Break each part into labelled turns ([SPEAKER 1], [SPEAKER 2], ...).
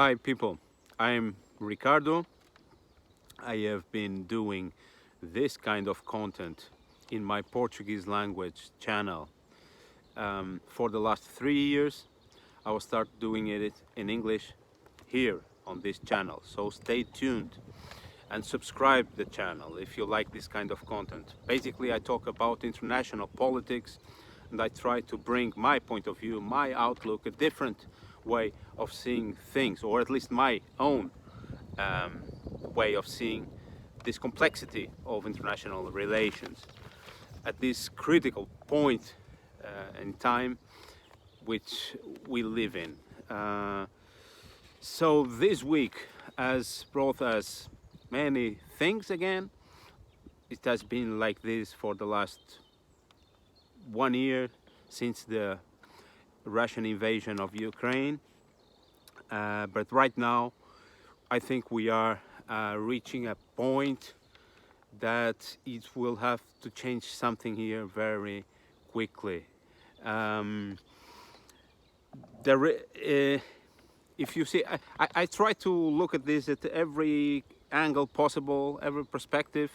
[SPEAKER 1] Hi people, I'm Ricardo. I have been doing this kind of content in my Portuguese language channel for the last 3 years. I will start doing it in English here on this channel, so stay tuned and subscribe the channel if you like this kind of content. Basically, I talk about international politics and I try to bring my point of view, my outlook, a different way of seeing things, or at least my own way of seeing this complexity of international relations at this critical point in time which we live in. So this week has brought us many things again. It has been like this for the last 1 year since the Russian invasion of Ukraine. But right now, I think we are reaching a point that it will have to change something here very quickly. If you see, I try to look at this at every angle possible, every perspective,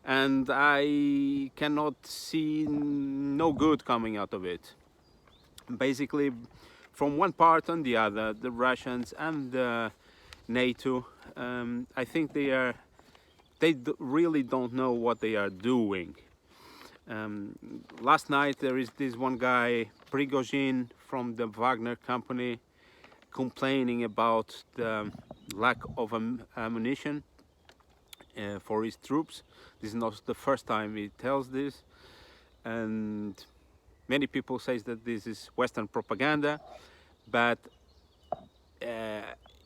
[SPEAKER 1] and I cannot see no good coming out of it. Basically, from one part and the other, the Russians and the NATO, I think they really don't know what they are doing. Last night there is this one guy, Prigozhin from the Wagner company, complaining about the lack of ammunition for his troops. This is not the first time he tells this, and many people say that this is Western propaganda, but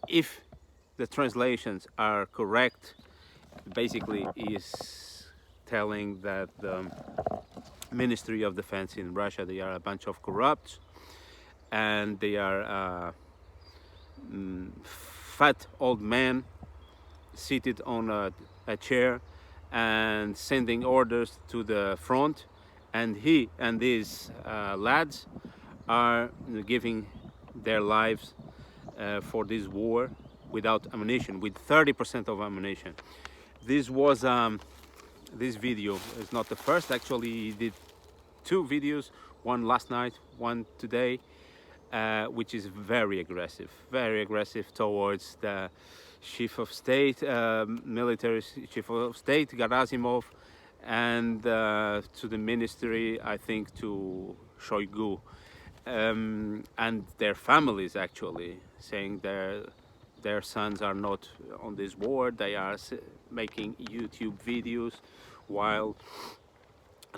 [SPEAKER 1] if the translations are correct, basically is telling that the Ministry of Defense in Russia, they are a bunch of corrupts, and they are fat old men seated on a chair and sending orders to the front, and he and these lads are giving their lives for this war without ammunition, with 30% of ammunition. This was this video is not the first. Actually, he did 2 videos, one last night, one today, which is very aggressive towards the chief of state, military chief of state, Gerasimov, and to the ministry, I think, to Shoigu, and their families, actually, saying their sons are not on this war. They are making YouTube videos while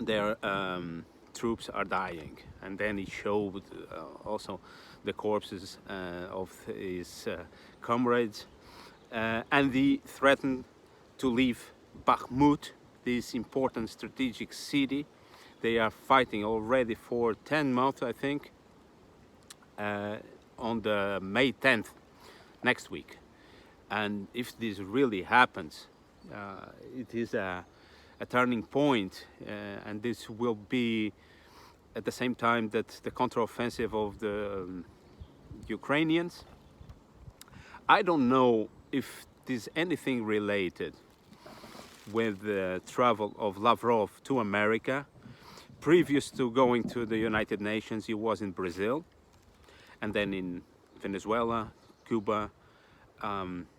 [SPEAKER 1] their troops are dying. And then he showed also the corpses of his comrades, and he threatened to leave Bakhmut, this important strategic city. They are fighting already for 10 months, I think, on the May 10th, next week. And if this really happens, it is a turning point, and this will be at the same time that the counteroffensive of the Ukrainians. I don't know if there's anything related with the travel of Lavrov to America. Previous to going to the United Nations, he was in Brazil, and then in Venezuela, Cuba,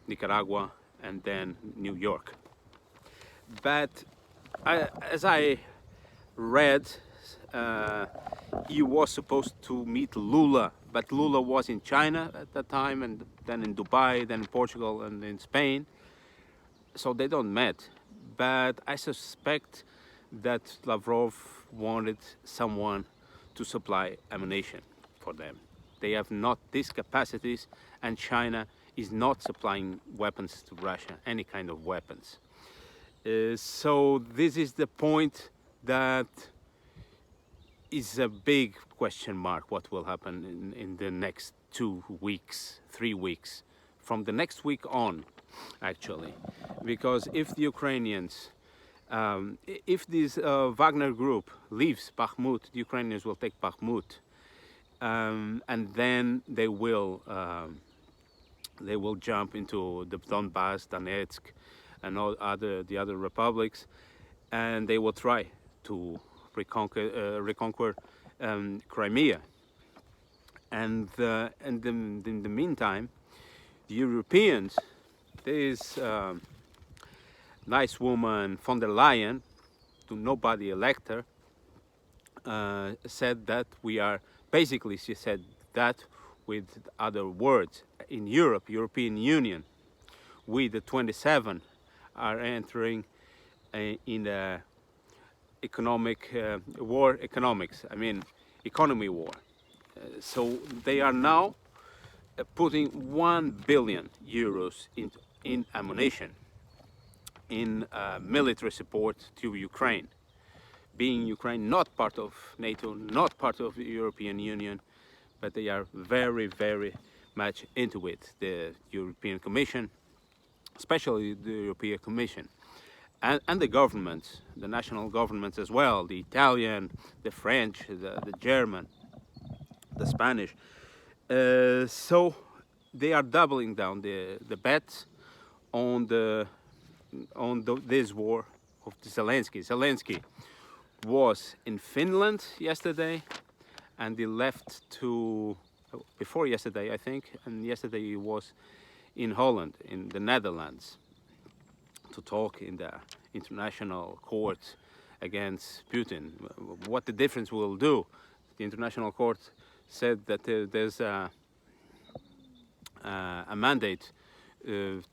[SPEAKER 1] Nicaragua, and then New York. But as I read, he was supposed to meet Lula, but Lula was in China at that time, and then in Dubai, then in Portugal, and in Spain. So they don't met. But I suspect that Lavrov wanted someone to supply ammunition for them. They have not these capacities, and China is not supplying weapons to Russia, any kind of weapons. So this is the point that is a big question mark. What will happen in the next 2 weeks, 3 weeks, from the next week on, actually, because if the Ukrainians, if this Wagner group leaves Bakhmut, the Ukrainians will take Bakhmut, and then they will They will jump into the Donbass, Donetsk, and all the other republics, and they will try to reconquer Crimea. And in the meantime, the Europeans, this nice woman von der Leyen, to nobody elect her, said that we are, basically she said that with other words, in Europe, European Union, we the 27 are entering in a economic war, I mean economy war. So they are now putting 1 billion euros in ammunition, in military support to Ukraine. Being Ukraine not part of NATO, not part of the European Union, but they are very, very much into it. The European Commission, especially the European Commission, and the governments, the national governments as well, the Italian, the French, the German, the Spanish. So they are doubling down the bets on this war of Zelensky. Zelensky was in Finland yesterday, and he left before yesterday, I think, and yesterday he was in Holland, in the Netherlands, to talk in the international court against Putin. What the difference will do? The international court said that there's a mandate to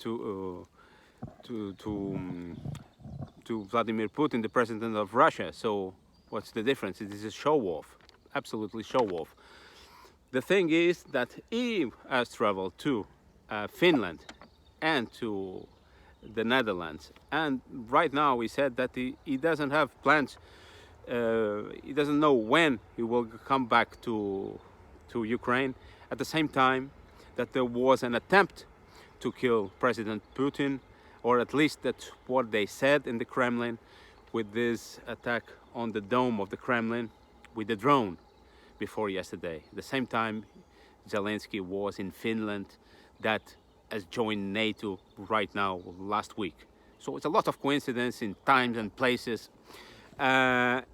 [SPEAKER 1] Vladimir Putin, the president of Russia. So what's the difference? It is a show-off, absolutely show-off. The thing is that he has traveled to Finland and to the Netherlands, and right now he said that he doesn't have plans. He doesn't know when he will come back to Ukraine. At the same time, that there was an attempt to kill President Putin, or at least that's what they said in the Kremlin, with this attack on the dome of the Kremlin with the drone before yesterday. At the same time, Zelensky was in Finland, that has joined NATO right now, last week. So it's a lot of coincidence in times and places, and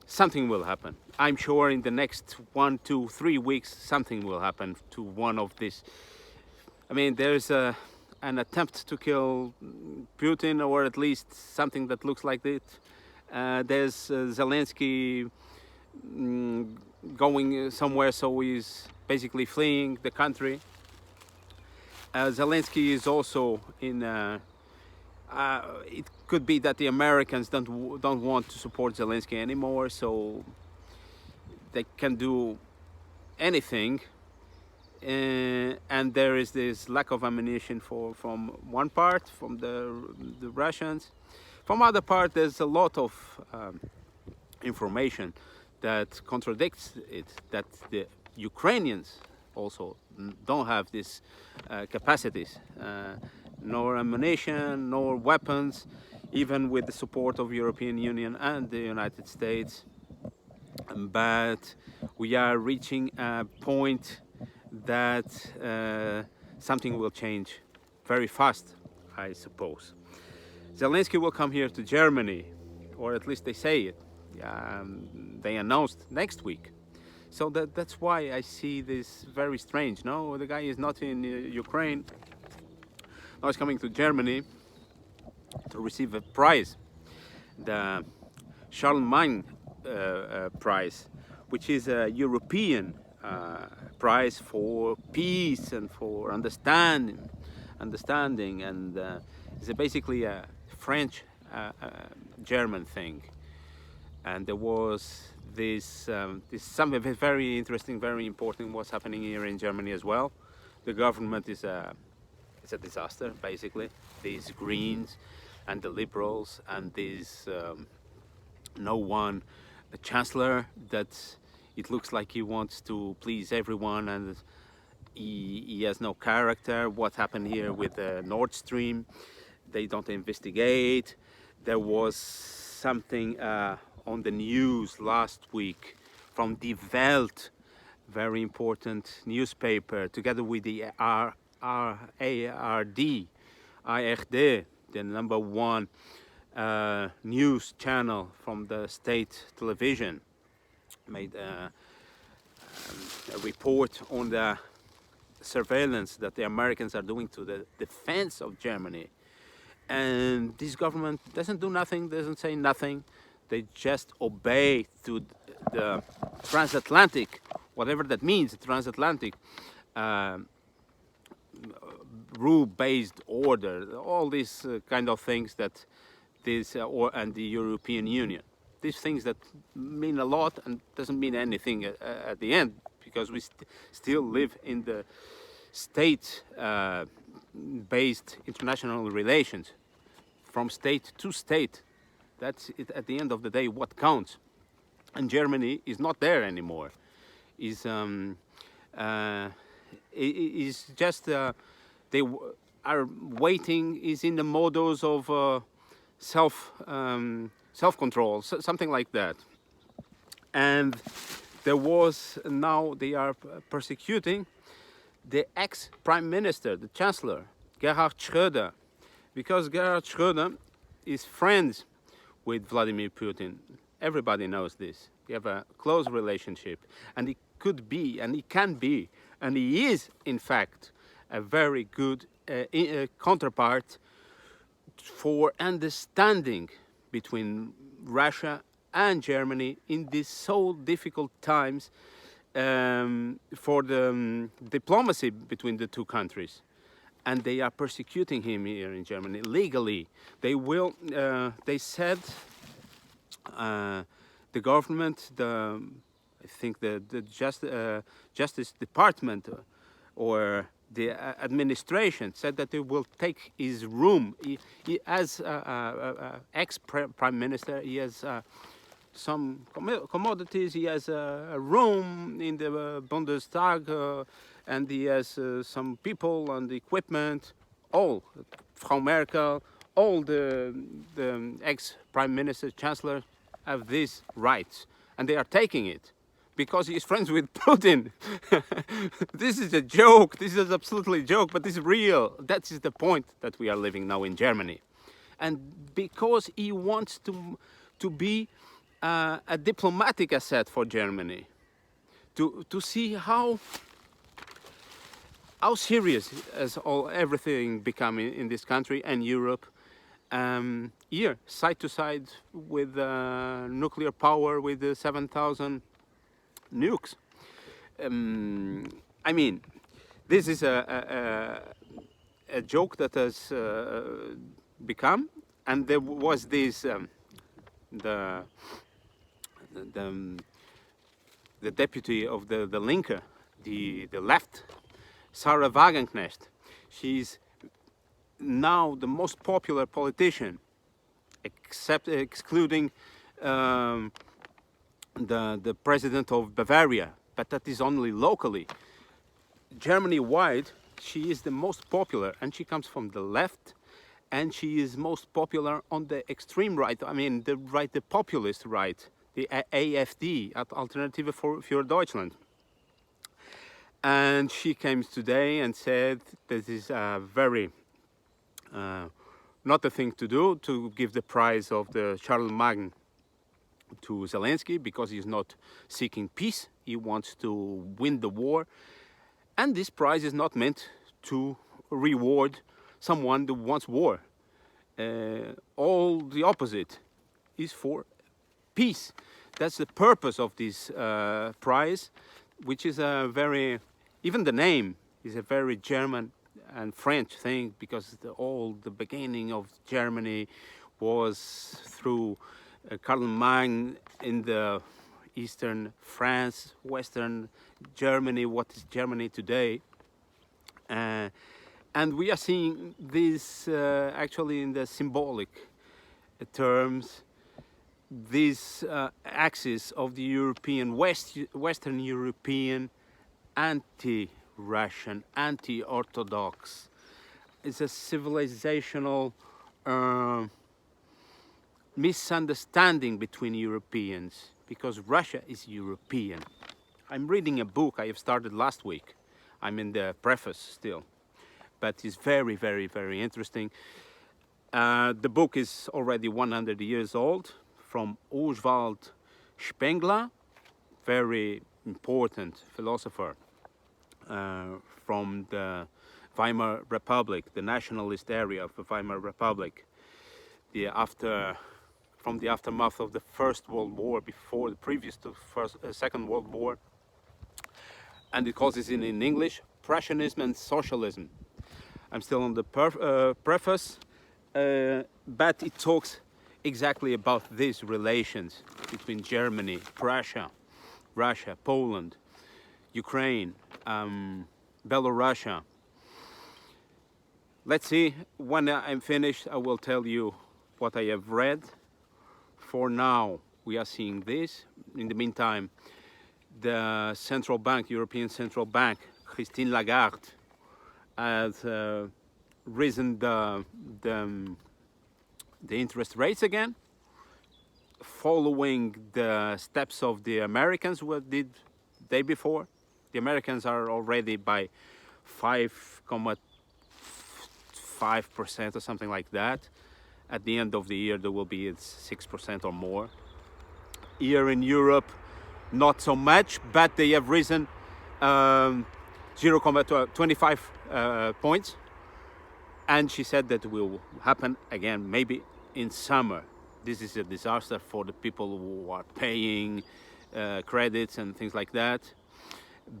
[SPEAKER 1] something will happen. I'm sure in the next 1, 2, 3 weeks, something will happen to one of these. I mean, there's an attempt to kill Putin, or at least something that looks like it. There's Zelensky going somewhere, so he's basically fleeing the country. Zelensky is also in. It could be that the Americans don't want to support Zelensky anymore, so they can do anything. And there is this lack of ammunition from one part, from the Russians. From other part, there's a lot of information that contradicts it, that the Ukrainians also don't have these capacities, nor ammunition, nor weapons, even with the support of European Union and the United States. But we are reaching a point that something will change very fast, I suppose. Zelensky will come here to Germany, or at least they say it. They announced next week. So that's why I see this very strange. No, the guy is not in Ukraine. Now he's coming to Germany to receive a prize, the Charlesmagne prize, which is a European prize for peace and for understanding, and it's basically a French German thing. And there was this something very interesting, very important what's happening here in Germany as well. The government is it's a disaster, basically. These Greens and the Liberals and these a chancellor that it looks like he wants to please everyone, and he has no character. What happened here with Nord Stream? They don't investigate. There was something on the news last week from Die Welt very important newspaper, together with the ARD, the number one news channel from the state television, made a report on the surveillance that the Americans are doing to the defense of Germany. And this government doesn't do nothing, doesn't say nothing. They just obey to the transatlantic, whatever that means, transatlantic rule-based order, all these kind of things that this and the European Union. These things that mean a lot and doesn't mean anything at the end, because we still live in the state-based international relations, from state to state. That's it, at the end of the day, what counts. And Germany is not there anymore. Is just they are waiting. Is in the modus of self-control, something like that. And there was, now they are persecuting the ex-prime minister, the chancellor, Gerhard Schröder, because Gerhard Schröder is friends with Vladimir Putin. Everybody knows this. They have a close relationship, and he could be, and he can be, and he is, in fact, a very good counterpart for understanding between Russia and Germany in these so difficult times, for the diplomacy between the two countries. And they are persecuting him here in Germany legally. They will. They said the government, I think the Justice Department or the administration said that they will take his room. He as ex-prime minister, he has some commodities. He has a room in the Bundestag. And he has some people and equipment, all, Frau Merkel, all the ex-prime minister, chancellor have these rights. And they are taking it because he is friends with Putin. This is a joke. This is absolutely a joke, but this is real. That is the point that we are living now in Germany. And because he wants to be a diplomatic asset for Germany, to see how serious has everything become in this country and Europe, here, side to side with nuclear power, with 7,000 nukes. I mean, this is a joke that has become, and there was this the deputy of the Linke, the left, Sarah Wagenknecht. She's now the most popular politician, excluding the president of Bavaria, but that is only locally. Germany-wide, she is the most popular, and she comes from the left, and she is most popular on the extreme right. I mean, the right, the populist right, the AfD, Alternative für Deutschland. And she came today and said this is very not the thing to do, to give the prize of the Charlesmagne to Zelensky, because he's not seeking peace. He wants to win the war. And this prize is not meant to reward someone who wants war. All the opposite is for peace. That's the purpose of this prize, which is a very, even the name is a very German and French thing, because all the beginning of Germany was through Charlesmagne in the eastern France, western Germany, what is Germany today. And we are seeing this actually in the symbolic terms, this axis of the European, Western European, anti-Russian, anti-Orthodox. It's a civilizational misunderstanding between Europeans, because Russia is European. I'm reading a book I have started last week. I'm in the preface still, but it's very, very, very interesting. The book is already 100 years old, from Oswald Spengler, very important philosopher from the Weimar Republic, the nationalist area of the Weimar Republic, from the aftermath of the First World War, before the previous to Second World War, and it calls it in English Prussianism and Socialism. I'm still on the preface, but it talks exactly about these relations between Germany, Prussia, Russia, Poland, Ukraine, Belarus. Let's see, when I'm finished, I will tell you what I have read. For now, we are seeing this. In the meantime, the central bank, European Central Bank, Christine Lagarde, has risen the interest rates again, following the steps of the Americans who did the day before. The Americans are already by 5.5% or something like that. At the end of the year, there will be 6% or more. Here in Europe, not so much, but they have risen 0.25 points. And she said that will happen again, maybe in summer. This is a disaster for the people who are paying credits and things like that.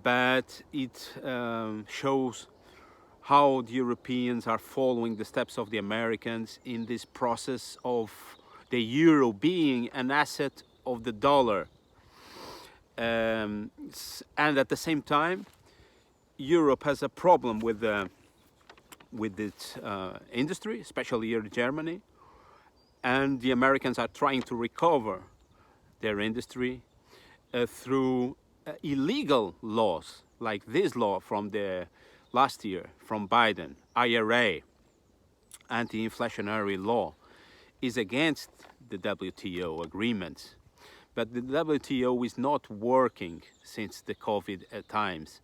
[SPEAKER 1] But it shows how the Europeans are following the steps of the Americans in this process of the euro being an asset of the dollar. And at the same time, Europe has a problem with its industry, especially here in Germany. And the Americans are trying to recover their industry through illegal laws, like this law from the last year from Biden, IRA, anti-inflationary law, is against the WTO agreements. But the WTO is not working since the COVID times.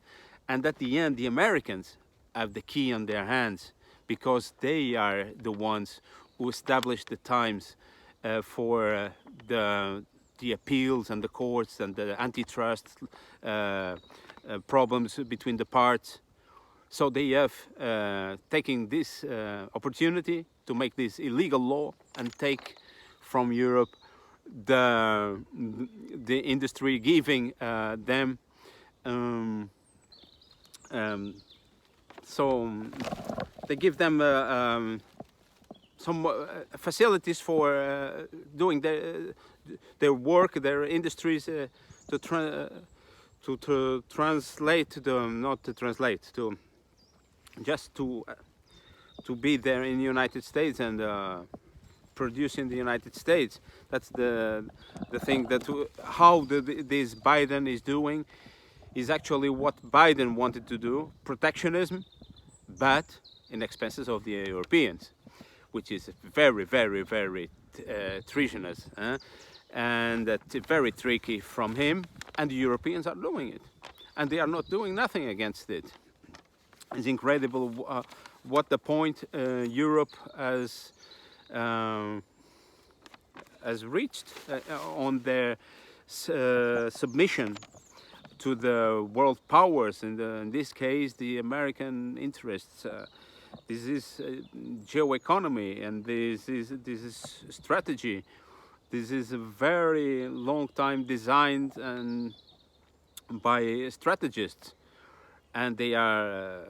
[SPEAKER 1] And at the end, the Americans have the key on their hands, because they are the ones who established the times for the appeals and the courts and the antitrust problems between the parts. So they have taken this opportunity to make this illegal law and take from Europe the industry, giving them so they give them some facilities for doing their work, their industries, to translate them, not to translate, to just to be there in the United States and produce in the United States. That's the thing, that how this Biden is doing is actually what Biden wanted to do, protectionism, but in expenses of the Europeans, which is very, very, very treasonous, and that's very tricky from him. And the Europeans are doing it, and they are not doing nothing against it. It's incredible what the point Europe has reached on their submission to the world powers, in this case the American interests. This is geoeconomy, and this is strategy. This is a very long time designed and by strategists, and they are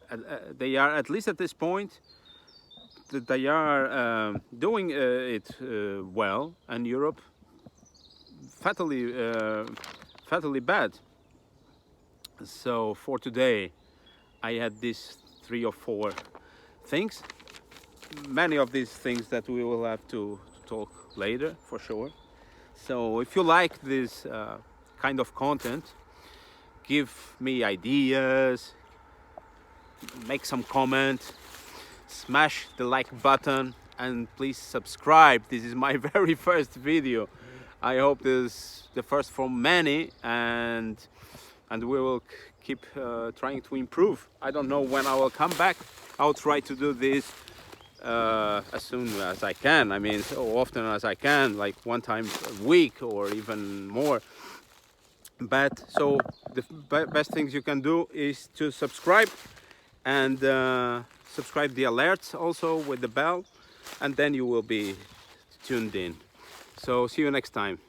[SPEAKER 1] at least at this point that they are doing it well, and Europe fatally bad. So for today, I had these 3 or 4 things. Many of these things that we will have to talk later, for sure. So if you like this kind of content, give me ideas, make some comment, smash the like button, and please subscribe. This is my very first video. I hope this is the first from many, and and we will keep trying to improve. I don't know when I will come back. I'll try to do this as soon as I can. I mean, so often as I can, like one time a week or even more. But so the best things you can do is to subscribe, and subscribe the alerts also with the bell, and then you will be tuned in. So see you next time.